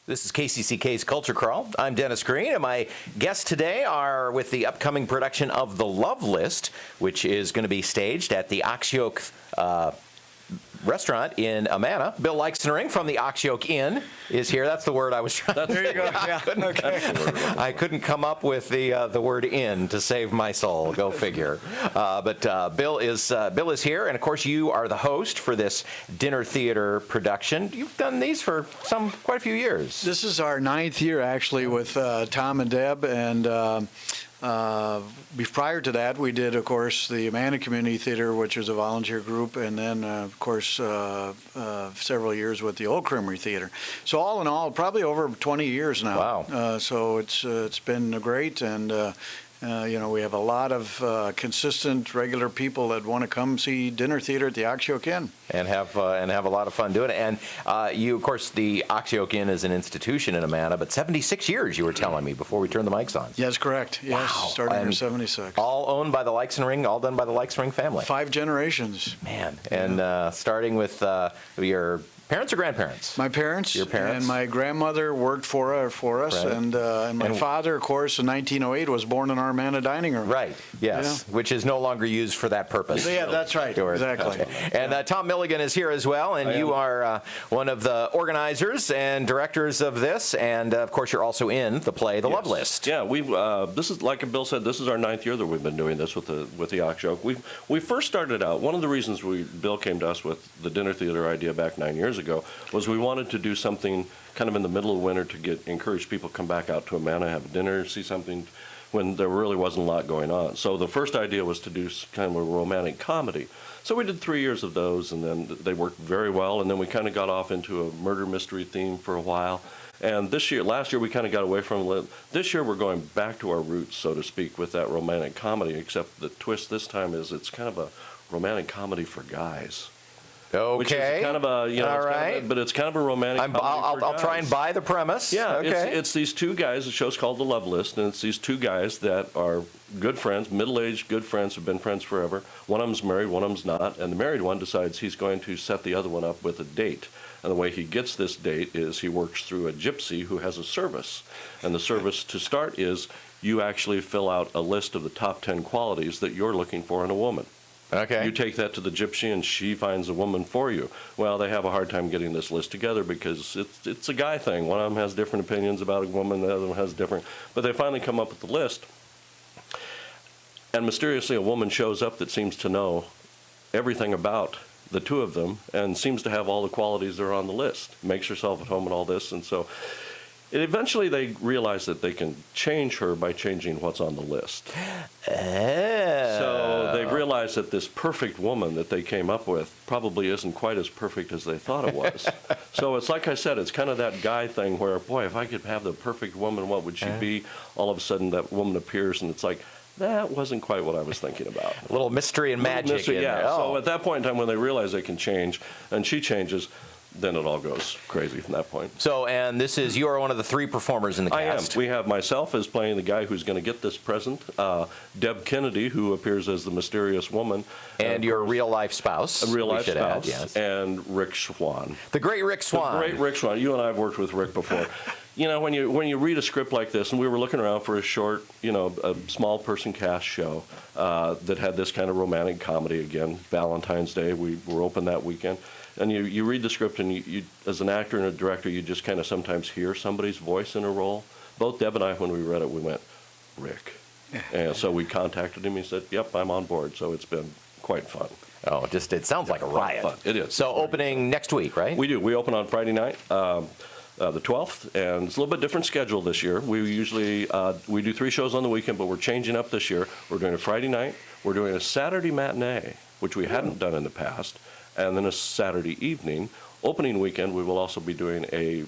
This is KCCK's Culture Crawl. I'm Dennis Green, and my guests today are with the upcoming production of The Love List, which is going to be staged at the Ox Yoke restaurant in Amana. Bill Leichsenring from the Ox Yoke Inn is here. That's the word I was trying to There you go. I couldn't come up with the word inn to save my soul. Go figure. But Bill is here, and of course you are the host for this dinner theater production. You've done these for quite a few years. This is our 9th year actually with Tom and Deb, and prior to that, we did, of course, the Amana Community Theater, which is a volunteer group, and then, of course, several years with the Old Creamery Theater. So all in all, probably over 20 years now. Wow. So it's been great, and we have a lot of consistent, regular people that want to come see dinner theater at the Ox Yoke Inn. And have a lot of fun doing it. And you, of course, the Ox Yoke Inn is an institution in Amana, but 76 years, you were telling me before we turned the mics on. Yes, correct. Yes, wow. Starting in 76. All owned by the Leichsenring, all done by the Leichsenring family. 5 generations. Man, and starting with your parents or grandparents? My parents. Your parents. And my grandmother worked for us, right. and my father, of course, in 1908 was born in our Amana dining room. Right. Yes. Yeah. Which is no longer used for that purpose. Yeah, that's right. Exactly. Okay. And Tom Milligan is here as well, and you are one of the organizers and directors of this, and of course you're also in the play The Love List. Yeah, this is, like Bill said, this is our 9th year that we've been doing this with the Ox Yoke. We first started out, one of the reasons Bill came to us with the dinner theater idea back 9 years ago was we wanted to do something kind of in the middle of winter to encourage people to come back out to Amana, have dinner, see something when there really wasn't a lot going on. So the first idea was to do kind of a romantic comedy. So we did 3 years of those, and then they worked very well, and then we kind of got off into a murder mystery theme for a while. And last year we kind of got away from it. This year we're going back to our roots, so to speak, with that romantic comedy, except the twist this time is it's kind of a romantic comedy for guys. Okay. Which is kind of a, all right. but it's kind of a romantic comedy for guys. I'll try and buy the premise. Yeah, okay. It's these two guys. The show's called The Love List, and it's these two guys that are good friends, middle-aged good friends who've been friends forever. One of them's married, one of them's not, and the married one decides he's going to set the other one up with a date. And the way he gets this date is he works through a gypsy who has a service. And the service to start is you actually fill out a list of the top 10 qualities that you're looking for in a woman. Okay. You take that to the gypsy, and she finds a woman for you. Well, they have a hard time getting this list together because it's a guy thing. One of them has different opinions about a woman, the other one has different. But they finally come up with the list, and mysteriously a woman shows up that seems to know everything about the two of them and seems to have all the qualities that are on the list, makes herself at home and all this, and so eventually they realize that they can change her by changing what's on the list. So they realize that this perfect woman that they came up with probably isn't quite as perfect as they thought it was. So it's like I said, it's kind of that guy thing where, boy, if I could have the perfect woman, what would she be? All of a sudden that woman appears and it's like, that wasn't quite what I was thinking about. A little mystery and magic. Mystery, yeah. Oh. So at that point in time when they realize they can change, and she changes, then it all goes crazy from that point. So, and you are one of the 3 performers in the cast. I am. We have myself as playing the guy who's going to get this present, Deb Kennedy, who appears as the mysterious woman. And your real-life spouse. A real-life spouse, yes. And Rick Swann. The great Rick Swann. The great Rick Swann. You and I have worked with Rick before. You know, when you read a script like this, and we were looking around for a short, a small person cast show that had this kind of romantic comedy again, Valentine's Day, we were open that weekend. And you read the script, and you, as an actor and a director, you just kind of sometimes hear somebody's voice in a role. Both Deb and I, when we read it, we went, Rick. And so we contacted him. He said, yep, I'm on board. So it's been quite fun. Oh, it sounds like a riot. Fun. It is. So opening next week, right? We do. We open on Friday night. The 12th, and it's a little bit different schedule this year. We usually we do 3 shows on the weekend, but we're changing up this year. We're doing a Friday night, we're doing a Saturday matinee, which we hadn't done in the past, and then a Saturday evening. Opening weekend, we will also be doing a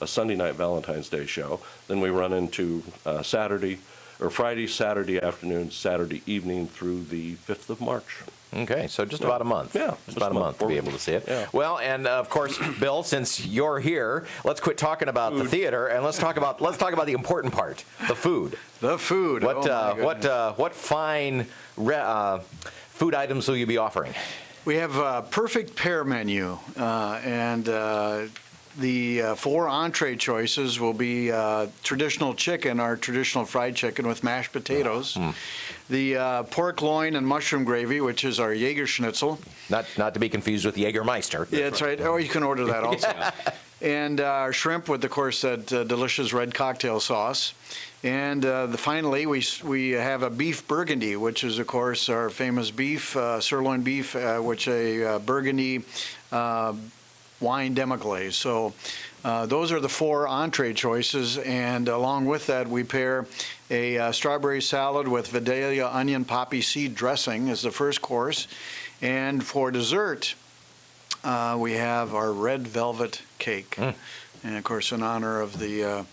Sunday night Valentine's Day show. Then we run into Friday, Saturday afternoon, Saturday evening through the 5th of March. Okay, so just about a month. Yeah, just about a month to be able to see it. Yeah. Well, and of course, Bill, since you're here, let's quit talking about the theater and let's talk about the important part, the food. The food. What fine food items will you be offering? We have a perfect pair menu, and The 4 entree choices will be traditional chicken, our traditional fried chicken with mashed potatoes. The pork loin and mushroom gravy, which is our Jäger Schnitzel. Not to be confused with Jägermeister. Yeah, that's right. Oh, you can order that also. And our shrimp with, of course, that delicious red cocktail sauce. And finally, we have a beef burgundy, which is, of course, our famous beef, sirloin beef, which a burgundy wine demi-glaze. So those are the 4 entree choices, and along with that, we pair a strawberry salad with Vidalia onion poppy seed dressing as the first course. And for dessert, we have our red velvet cake, and of course in honor of the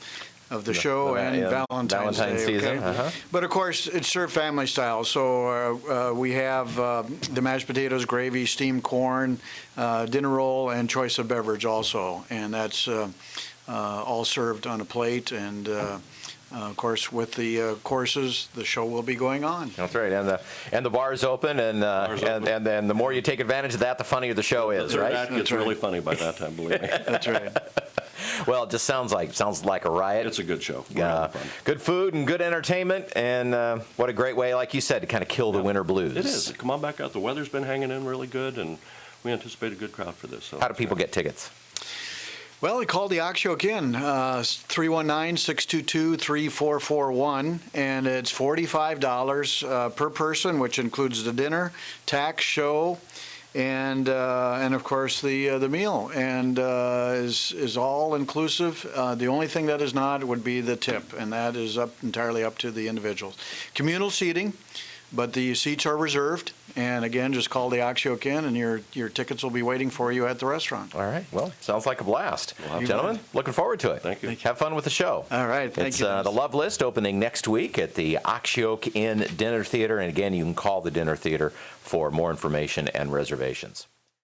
show and Valentine's Day. Season. Okay? But of course it's served family style. So we have the mashed potatoes, gravy, steamed corn, dinner roll, and choice of beverage also, and that's all served on a plate. And of course, with the courses, the show will be going on. That's right, and the bar is open, and the more you take advantage of that, the funnier the show is, right? That gets really funny by that time, believe me. That's right. Well, it just sounds like a riot. It's a good show. Good food and good entertainment, and what a great way, like you said, to kind of kill the winter blues. It is. Come on back out. The weather's been hanging in really good, and we anticipate a good crowd for this. So how do people get tickets? Well, they called the Ox Yoke Inn, 319-622-3441, and it's $45 per person, which includes the dinner, tax, show, and of course the meal, and is all inclusive. The only thing that is not would be the tip, and that is entirely up to the individuals. Communal seating, but the seats are reserved. And again, just call the Ox Yoke Inn, and your tickets will be waiting for you at the restaurant. All right. Well, sounds like a blast. Gentlemen, looking forward to it. Thank you. Have fun with the show. All right. Thank you. It's the Love List opening next week at the Ox Yoke Inn Dinner Theater. And again, you can call the Dinner Theater for more information and reservations.